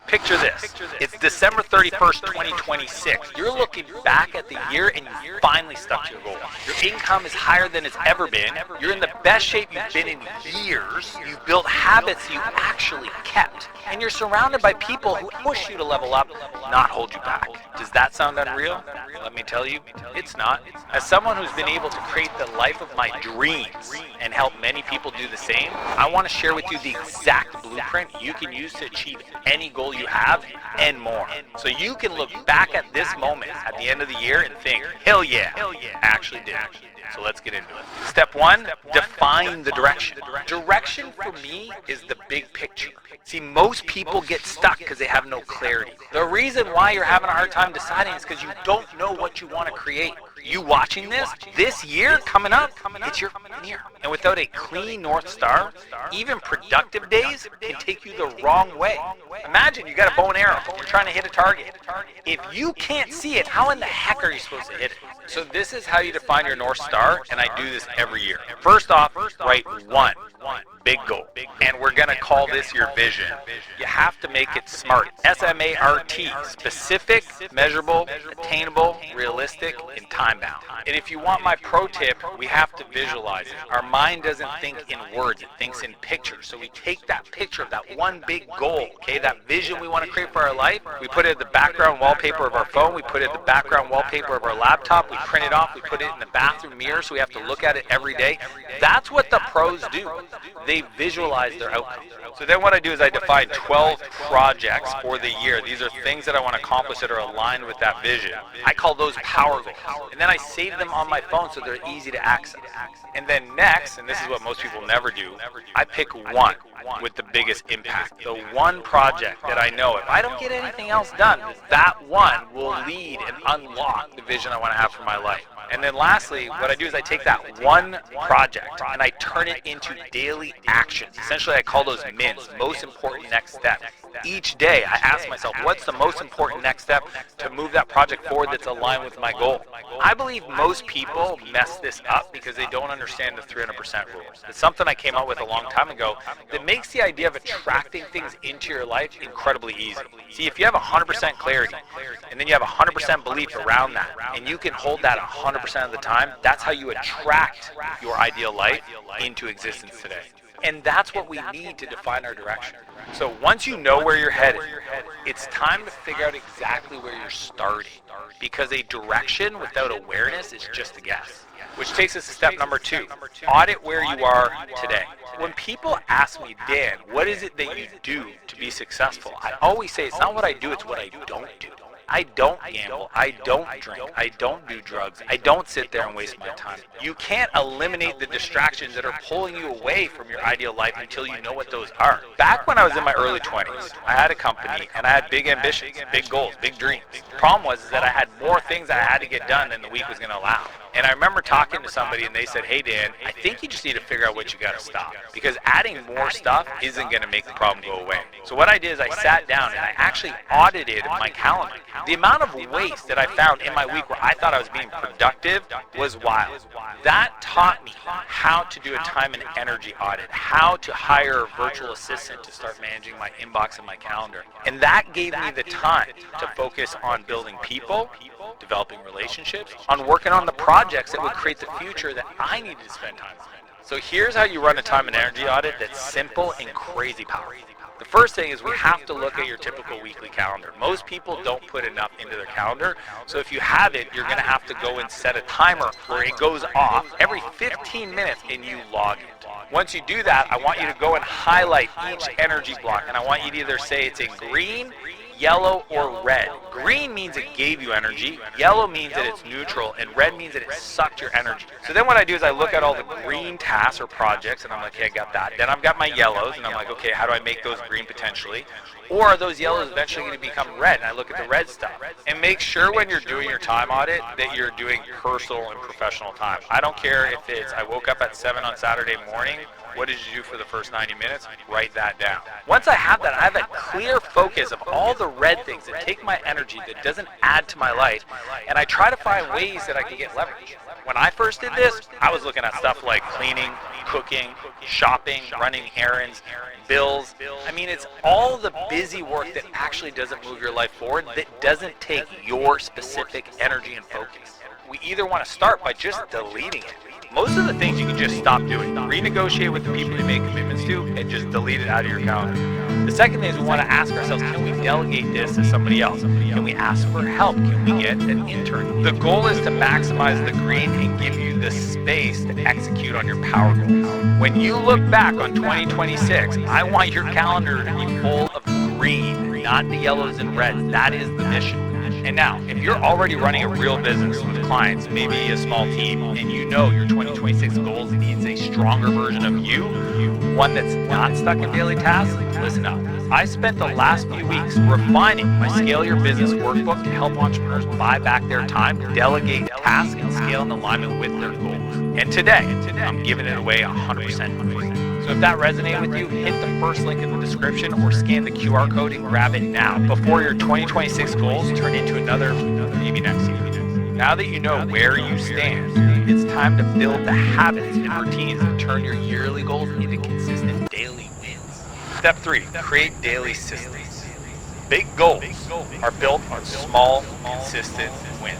Picture this. It's December 31st, 2026. You're looking back at the year and you finally stuck to your goal. Your income is higher than it's ever been. You're in the best shape you've been in years. You've built habits you actually kept. And you're surrounded by people who push you to level up, not hold you back. Does that sound unreal? Let me tell you, it's not. As someone who's been able to create the life of my dreams and help many people do the same, I want to share with you the exact blueprint you can use to achieve any goal you have and more. So you can look back at this moment at the end of the year and think, hell yeah, I actually did. So let's get into it. Step one, define the direction. Direction for me is the big picture. See, most people get stuck because they have no clarity. The reason why you're having a hard time deciding is because you don't know what you want to create. You watching this year coming up, it's your year. And without a clean North Star, even productive days can take you the wrong way. Imagine you got a bow and arrow, you're trying to hit a target. If you can't see it, how in the heck are you supposed to hit it? So this is how you define your North Star, and I do this every year. First off, write one big goal, and we're going to call this your vision. You have to make it SMART, S-M-A-R-T, specific, measurable, attainable, realistic, and time-bound. And if you want my pro tip, we have to visualize it. Our mind doesn't think in words, it thinks in pictures. So we take that picture of that one big goal, okay, that vision we want to create for our life, we put it in the background wallpaper of our phone, we put it in the background wallpaper of our laptop, we print it off, we put it in the bathroom mirror so we have to look at it every day. That's what the pros do. They visualize their outcome. So then what I do is I define 12 projects for the year. These are things that I want to accomplish that are aligned with that vision. I call those power goals. And then I save them on my phone so they're easy to access. And then next, and this is what most people never do, I pick one with the biggest impact. The one project that I know if I don't get anything else done, that one will lead and unlock the vision I want to have for my life. And then lastly, what I do is I take that one project and I turn it into daily actions. Essentially, I call those MINTs, most important next step. Each day, I ask myself, what's the most important next step to move that project forward that's aligned with my goal? I believe most people mess this up because they don't understand the 300% rule. It's something I came up with a long time ago that makes the idea of attracting things into your life incredibly easy. See, if you have 100% clarity, and then you have 100% belief around that, and you can hold that 100% of the time, that's how you attract your ideal life into existence today. And that's what we need to define our direction. So once you know where you're headed, it's time to figure out exactly where you're starting. Because a direction without awareness is just a guess. Which takes us to step number 2. Audit where you are today. When people ask me, Dan, what is it that you do to be successful? I always say it's not what I do, it's what I don't do. I don't gamble, I don't drink, I don't do drugs, I don't sit there and waste my time. You can't eliminate the distractions that are pulling you away from your ideal life until you know what those are. Back when I was in my early 20s, I had a company and I had big ambitions, big goals, big dreams. The problem was that I had more things I had to get done than the week was going to allow. And I remember talking to somebody and they said, hey Dan, I think you just need to figure out what you got to stop. Because adding more stuff isn't going to make the problem go away. So what I did is I sat down and I actually audited my calendar. The amount of waste that I found in my week where I thought I was being productive was wild. That taught me how to do a time and energy audit, how to hire a virtual assistant to start managing my inbox and my calendar. And that gave me the time to focus on building people, developing relationships, on working on the projects that would create the future that I needed to spend time on. So here's how you run a time and energy audit that's simple and crazy powerful. The first thing is we have to look at your typical weekly calendar. Most people don't put enough into their calendar, so if you have it, you're going to have to go and set a timer where it goes off every 15 minutes and you log it. Once you do that, I want you to go and highlight each energy block, and I want you to either say it's in green, yellow, or red. Green means it gave you energy, yellow means that it's neutral, and red means that it sucked your energy. So then what I do is I look at all the green tasks or projects, and I'm like, okay, I got that. Then I've got my yellows, and I'm like, okay, how do I make those green potentially? Or are those yellows eventually going to become red? And I look at the red stuff. And make sure when you're doing your time audit that you're doing personal and professional time. I don't care if it's I woke up at 7 on Saturday morning. What did you do for the first 90 minutes? Write that down. Once I have that, I have a clear focus of all the red things that take my energy that doesn't add to my life, and I try to find ways that I can get leverage. When I first did this, I was looking at stuff like cleaning, cooking, shopping, running errands, bills. I mean, it's all the busy work that actually doesn't move your life forward, that doesn't take your specific energy and focus. We either want to start by just deleting it. Most of the things you can just stop doing. Renegotiate with the people you make commitments to and just delete it out of your calendar. The second thing is we want to ask ourselves, can we delegate this to somebody else? Can we ask for help? Can we get an intern? The goal is to maximize the green and give you the space to execute on your power goals. When you look back on 2026, I want your calendar to be full of green, not the yellows and reds. That is the mission. And now, if you're already running a real business with clients, maybe a small team, and you know your 2026 goals needs a stronger version of you, one that's not stuck in daily tasks, listen up. I spent the last few weeks refining my Scale Your Business workbook to help entrepreneurs buy back their time, delegate tasks, and scale in alignment with their goals. And today, I'm giving it away 100% free. So if that resonated with you, hit the first link in the description or scan the QR code and grab it now before your 2026 goals turn into another maybe next year. Now that you know where you stand, it's time to build the habits and routines that turn your yearly goals into consistent daily wins. Step 3, create daily systems. Big goals are built on small, consistent wins.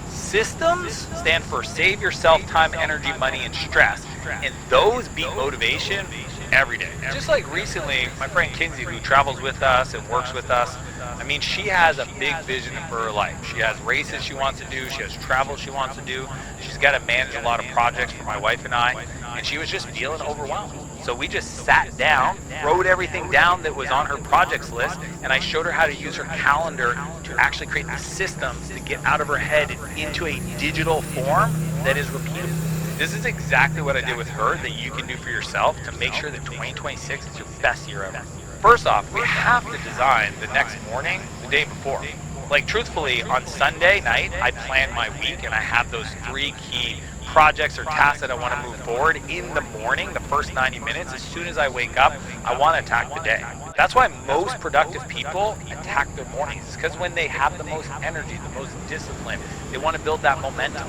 Systems stand for save yourself time, energy, money, and stress. And those beat motivation every day. Just like recently, my friend Kinsey, who travels with us and works with us, I mean, she has a big vision for her life. She has races she wants to do. She has travel she wants to do. She's got to manage a lot of projects for my wife and I. And she was just feeling overwhelmed. So we just sat down, wrote everything down that was on her projects list, and I showed her how to use her calendar to actually create the systems to get out of her head and into a digital form that is repeatable. This is exactly what I did with her that you can do for yourself to make sure that 2026 is your best year ever. First off, we have to design the next morning the day before. Like truthfully, on Sunday night, I plan my week and I have those 3 key projects or tasks that I want to move forward in the morning, the first 90 minutes. As soon as I wake up, I want to attack the day. That's why most productive people attack their mornings. It's because when they have the most energy, the most discipline, they want to build that momentum.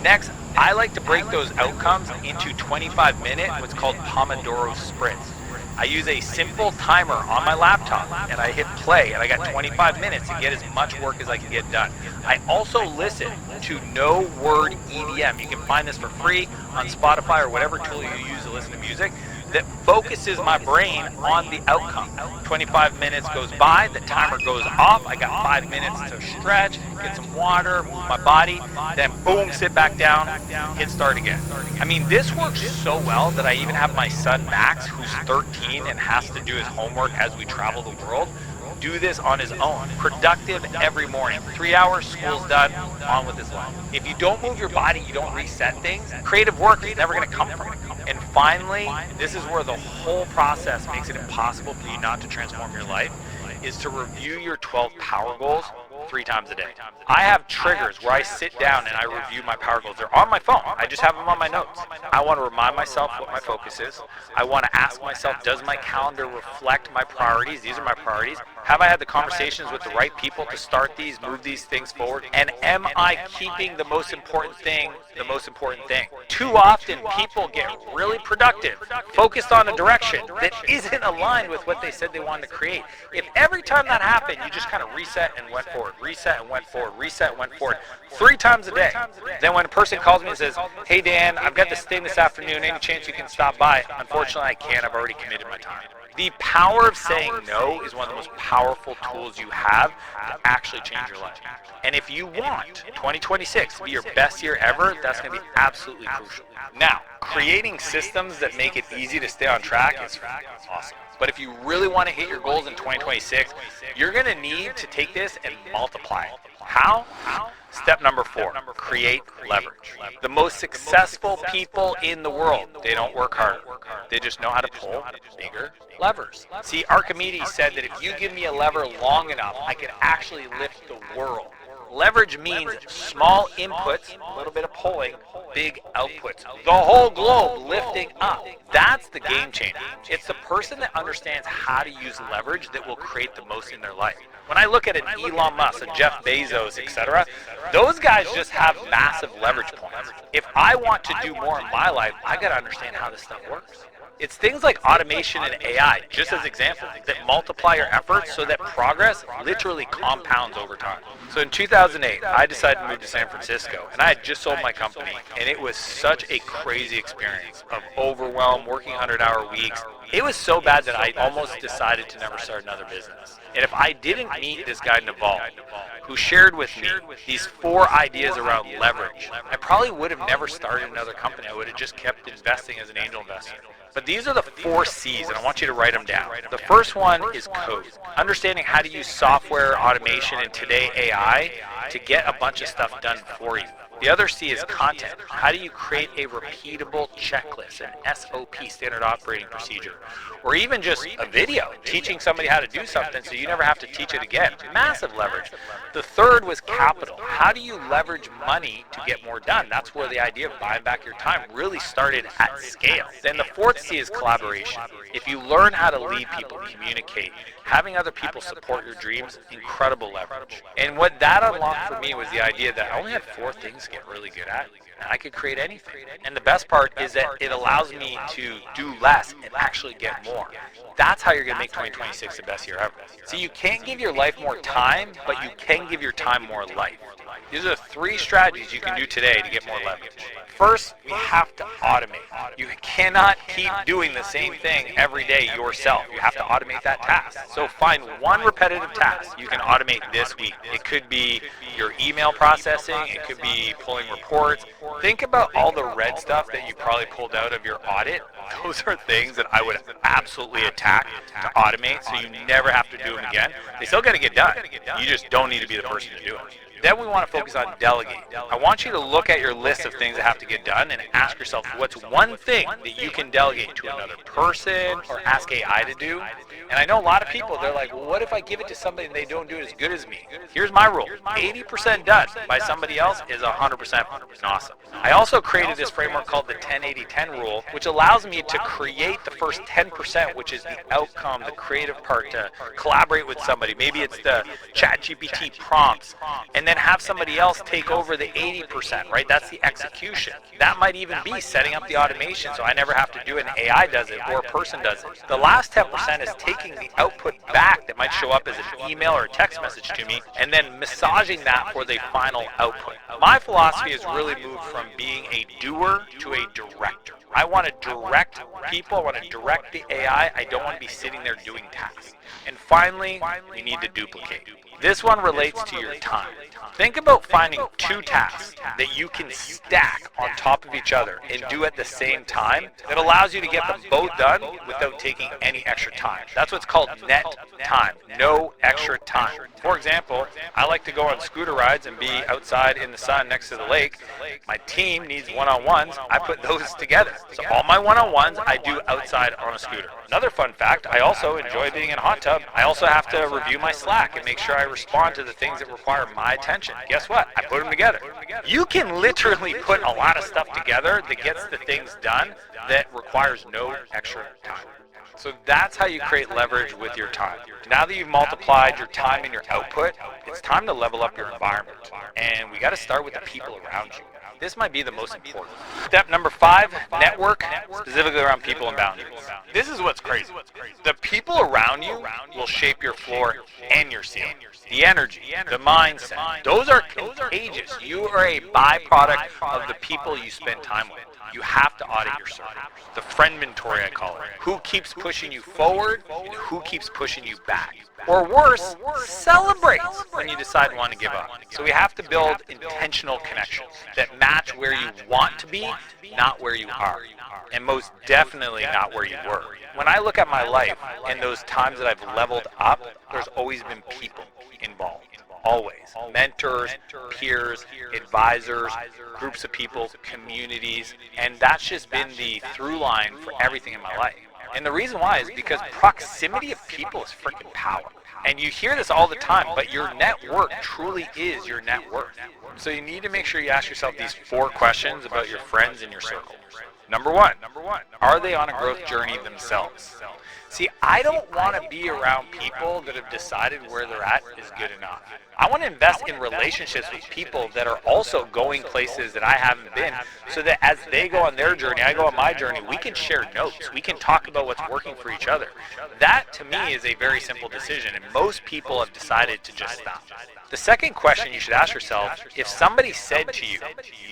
Next, I like to break those outcomes into 25-minute, what's called Pomodoro sprints. I use a simple timer on my laptop and I hit play and I got 25 minutes to get as much work as I can get done. I also listen to No Word EDM. You can find this for free on Spotify or whatever tool you use to listen to music that focuses my brain on the outcome. 25 minutes goes by, the timer goes off, I got 5 minutes to stretch, get some water, move my body, then boom, sit back down, hit start again. I mean, this works so well that I even have my son Max, who's 13 and has to do his homework as we travel the world, do this on his own. Productive every morning. 3 hours, school's done, on with his life. If you don't move your body, you don't reset things, creative work is never going to come from it. And finally, this is where the whole process makes it impossible for you not to transform your life, is to review your 12 power goals 3 times a day. I have triggers where I sit down and I review my power goals. They're on my phone. I just have them on my notes. I want to remind myself what my focus is. I want to ask myself, does my calendar reflect my priorities? These are my priorities. Have I had the conversations with the right people to start these, move these things forward? And am I keeping the most important thing the most important thing? Too often people get really productive, focused on a direction that isn't aligned with what they said they wanted to create. If every time that happened, you just kind of reset and went forward, reset and went forward, reset and went forward 3 times a day. Then when a person calls me and says, hey Dan, I've got this thing this afternoon, any chance you can stop by? Unfortunately, I can't. I've already committed my time. The power of saying no is one of the most powerful tools you have to actually change your life. And if you want 2026 to be your best year ever, that's going to be absolutely crucial. Now, creating systems that make it easy to stay on track is awesome. But if you really want to hit your goals in 2026, you're going to need to take this and multiply it. How? Step number 4, create leverage. The most successful people in the world, they don't work harder. They just know how to pull bigger levers. See, Archimedes said that if you give me a lever long enough, I can actually lift the world. Leverage means small inputs, a little bit of pulling, big outputs. The whole globe lifting up. That's the game changer. It's the person that understands how to use leverage that will create the most in their life. When I look at an Elon Musk, a Jeff Bezos, etc., those guys just have massive leverage points. If I want to do more in my life, I got to understand how this stuff works. It's things like automation and AI, just as examples, that multiply your efforts so that progress literally compounds over time. So in 2008, I decided to move to San Francisco, and I had just sold my company, and it was such a crazy experience of overwhelm, working 100-hour weeks. It was so bad that I almost decided to never start another business. And if I didn't meet this guy, Naval, who shared with me these 4 ideas around leverage, I probably would have never started another company. I would have just kept investing as an angel investor. But these are the 4 C's, and I want you to write them down. The first one is code. Understanding how to use software, automation, and today AI to get a bunch of stuff done for you. The other C is content. How do you create a repeatable checklist, an SOP, standard operating procedure, or even just a video teaching somebody how to do something so you never have to teach it again? Massive leverage. The third was capital. How do you leverage money to get more done? That's where the idea of buying back your time really started at scale. Then the fourth C is collaboration. If you learn how to lead people, communicate, having other people support your dreams, incredible leverage. And what that unlocked for me was the idea that I only had 4 things to get really good at, and I could create anything. And the best part is that it allows me to do less and actually get more. That's how you're going to make 2026 the best year ever. So you can't give your life more time, but you can give your time more life. These are 3 strategies you can do today to get more leverage. First, we have to automate. You cannot keep doing the same thing every day yourself. You have to automate that task. So find one repetitive task you can automate this week. It could be your email processing. It could be pulling reports. Think about all the red stuff that you probably pulled out of your audit. Those are things that I would absolutely attack to automate so you never have to do them again. They still got to get done. You just don't need to be the person to do it. Then we want to focus on delegate. I want you to look at your list of things that have to get done and ask yourself, what's one thing that you can delegate to another person or ask AI to do? And I know a lot of people, they're like, well, what if I give it to somebody and they don't do it as good as me? Here's my rule. 80% done by somebody else is 100% awesome. I also created this framework called the 10-80-10 rule, which allows me to create the first 10%, which is the outcome, the creative part, to collaborate with somebody. Maybe it's the ChatGPT prompts, and then have somebody else take over the 80%, right? That's the execution. That might even be setting up the automation so I never have to do it and AI does it or a person does it. The last 10% is taking the output back that might show up as an email or a text message to me and then massaging that for the final output. My philosophy has really moved from being a doer to a director. I want to direct people. I want to direct the AI. I don't want to be sitting there doing tasks. And finally, you need to duplicate. This one relates to your time. Think about finding 2 tasks that you can stack on top of each other and do at the same time that allows you to get them both done without taking any extra time. That's what's called net time, no extra time. For example, I like to go on scooter rides and be outside in the sun next to the lake. My team needs one-on-ones. I put those together. So all my one-on-ones I do outside on a scooter. Another fun fact, I also enjoy being in a hot tub. I also have to review my Slack and make sure I respond to the things that require my attention. Guess what? I put them together. You can literally put a lot of stuff together that gets the things done that requires no extra time. So that's how you create leverage with your time. Now that you've multiplied your time and your output, it's time to level up your environment. And we got to start with the people around you. This might be the most important. Step number 5, network, specifically around people and boundaries. This is what's crazy. The people around you will shape your floor and your ceiling. The energy, the mindset, those are contagious. You are a byproduct of the people you spend time with. You have to audit your circle. The friend inventory, I call it. Who keeps pushing you forward and who keeps pushing you back? Or worse, celebrates when you decide you want to give up. So we have to build intentional connections that match where you want to be, not where you are. And most definitely not where you were. When I look at my life and those times that I've leveled up, there's always been people involved. Always. Mentors, peers, advisors, groups of people, communities, and that's just been the through line for everything in my life. And the reason why is because proximity of people is freaking power. And you hear this all the time, but your network truly is your net worth. So you need to make sure you ask yourself these 4 questions about your friends in your circle. Number one, are they on a growth journey themselves? See, I don't want to be around people that have decided where they're at is good enough. I want to invest in relationships with people that are also going places that I haven't been, so that as they go on their journey, I go on my journey, we can share notes. We can talk about what's working for each other. That, to me, is a very simple decision, and most people have decided to just stop. The second question you should ask yourself, if somebody said to you,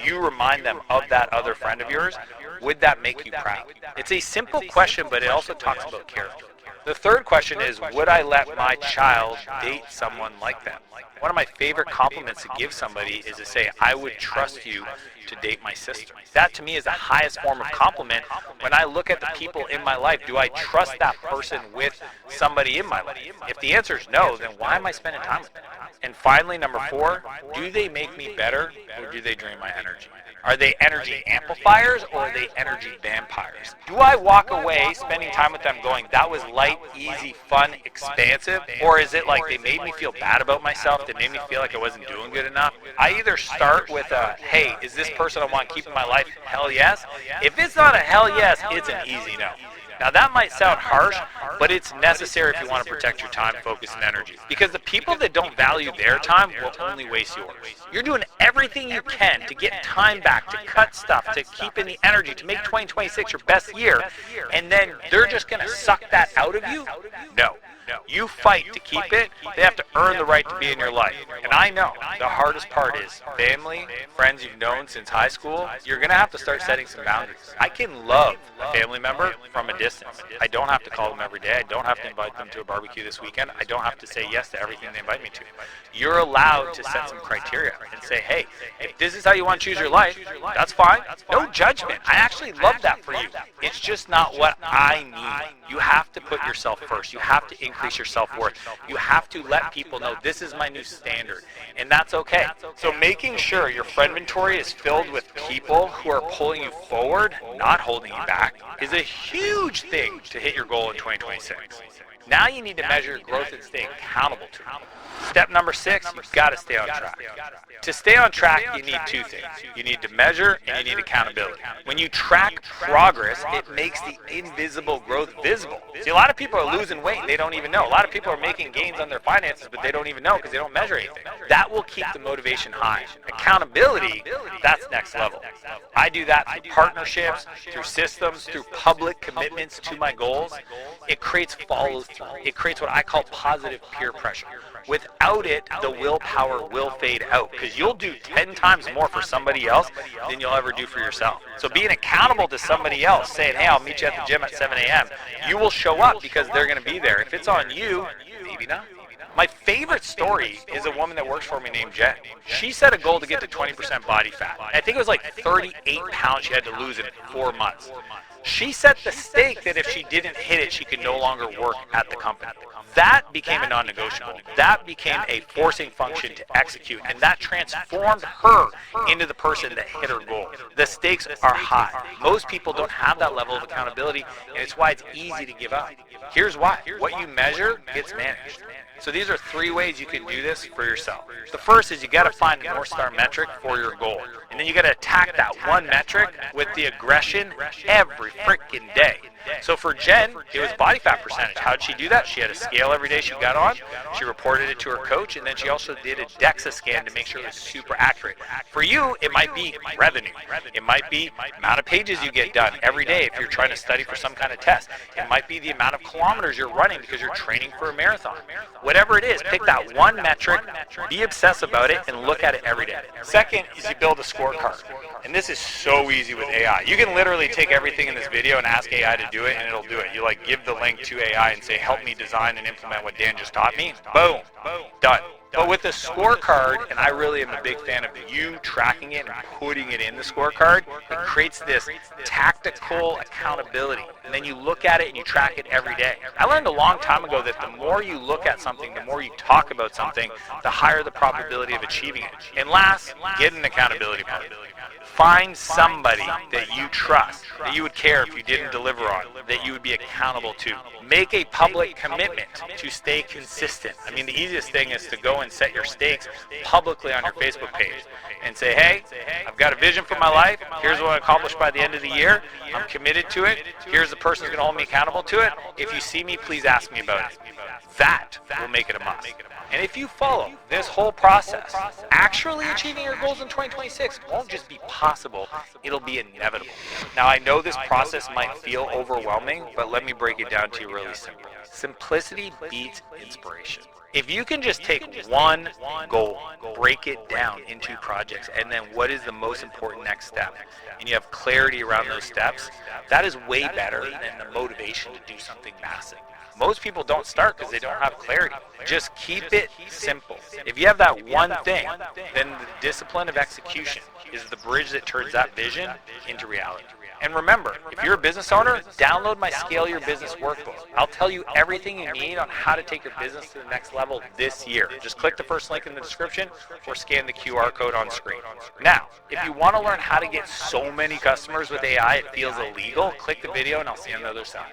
you remind them of that other friend of yours, would that make you proud? It's a simple question, but it also talks about character. The third question is, would I let my child date someone like them? One of my favorite compliments to give somebody is to say, I would trust you to date my sister. That to me is the highest form of compliment. When I look at the people in my life, do I trust that person with somebody in my life? If the answer is no, then why am I spending time with them? And finally, number 4, do they make me better or do they drain my energy? Are they energy amplifiers or are they energy vampires? Do I walk away spending time with them going, that was light, easy, fun, expansive? Or is it like they made me feel bad about myself? They made me feel like I wasn't doing good enough? I either start with a, hey, is this person I want to keep in my life? Hell yes. If it's not a hell yes, it's an easy no. Now that might sound harsh, but it's necessary if you want to protect your time, focus, and energy. Because the people that don't value their time will only waste yours. You're doing everything you can to get time back, to cut stuff, to keep in the energy, to make 2026 your best year, and then they're just going to suck that out of you? No. You fight to keep it. They have to earn the right to be in your life. And I know the hardest part is family, friends you've known since high school. You're going to have to start setting some boundaries. I can love a family member from a distance. I don't have to call them every day. I don't have to invite them to a barbecue this weekend. I don't have to say yes to everything they invite me to. You're allowed to set some criteria and say, hey, if this is how you want to choose your life, that's fine. No judgment. I actually love that for you. It's just not what I need. You have to put yourself first. You have to increase your self-worth. You have to let people know this is my new standard, and that's okay. So making sure your friend inventory is filled with people who are pulling you forward, not holding you back, is a huge thing to hit your goal in 2026. Now you need to measure your growth and stay accountable to it. Step number 6, you've got to stay on track. To stay on track, you need 2 things. You need to measure and you need accountability. When you track progress, it makes the invisible growth visible. See, a lot of people are losing weight and they don't even know. A lot of people are making gains on their finances, but they don't even know because they don't measure anything. That will keep the motivation high. Accountability, that's next level. I do that through partnerships, through systems, through public commitments to my goals. It creates follow-through. It creates what I call positive peer pressure. Without it, the willpower will fade out because you'll do 10 times more for somebody else than you'll ever do for yourself. So being accountable to somebody else, saying, hey, I'll meet you at the gym at 7 a.m., you will show up because they're going to be there. If it's on you, maybe not. My favorite story is a woman that works for me named Jen. She set a goal to get to 20% body fat. I think it was like 38 pounds she had to lose in 4 months. She set the stake that if she didn't hit it, she could no longer work at the company. That became a non-negotiable. That became a forcing function to execute, and that transformed her into the person that hit her goal. The stakes are high. Most people don't have that level of accountability, and it's why it's easy to give up. Here's why. What you measure gets managed. So these are 3 ways you can do this for yourself. The first is you got to find a North Star metric for your goal. And then you got to attack that one metric with the aggression every freaking day. So for Jen, it was body fat percentage. How did she do that? She had a scale every day she got on. She reported it to her coach, and then she also did a DEXA scan to make sure it was super accurate. For you, it might be revenue. It might be amount of pages you get done every day if you're trying to study for some kind of test. It might be the amount of kilometers you're running because you're training for a marathon. Whatever it is, pick that one metric, be obsessed about it, and look at it every day. Second is you build a scorecard. And this is so easy with AI. You can literally take everything in this video and ask AI to do it, and it'll do it. You like give the link to AI and say, help me design and implement what Dan just taught me. Boom. Done. But with the scorecard, and I really am a big fan of you tracking it and putting it in the scorecard, it creates this tactical accountability. And then you look at it and you track it every day. I learned a long time ago that the more you look at something, the more you talk about something, the higher the probability of achieving it. And last, get an accountability partner. Find somebody that you trust, that you would care if you didn't deliver on, that you would be accountable to. Make a public commitment to stay consistent. I mean, the easiest thing is to go and set your stakes publicly on your Facebook page and say, hey, I've got a vision for my life. Here's what I accomplished by the end of the year. I'm committed to it. Here's the person who's going to hold me accountable to it. If you see me, please ask me about it. That will make it a must. And if you follow this whole process, actually achieving your goals in 2026 won't just be possible, it'll be inevitable. Now, I know this process might feel overwhelming, but let me break it down to you really simply. Simplicity beats inspiration. If you can just take one goal, break it down into projects, and then what is the most important next step, and you have clarity around those steps, that is way better than the motivation to do something massive. Most people don't start because they don't have clarity. Just keep it simple. If you have that one thing, then the discipline of execution is the bridge that turns that vision into reality. And remember, if you're a business owner, download my Scale Your Business workbook. I'll tell you everything you need on how to take your business to the next level this year. Just click the first link in the description or scan the QR code on screen. Now, if you want to learn how to get so many customers with AI it feels illegal, click the video and I'll see you on the other side.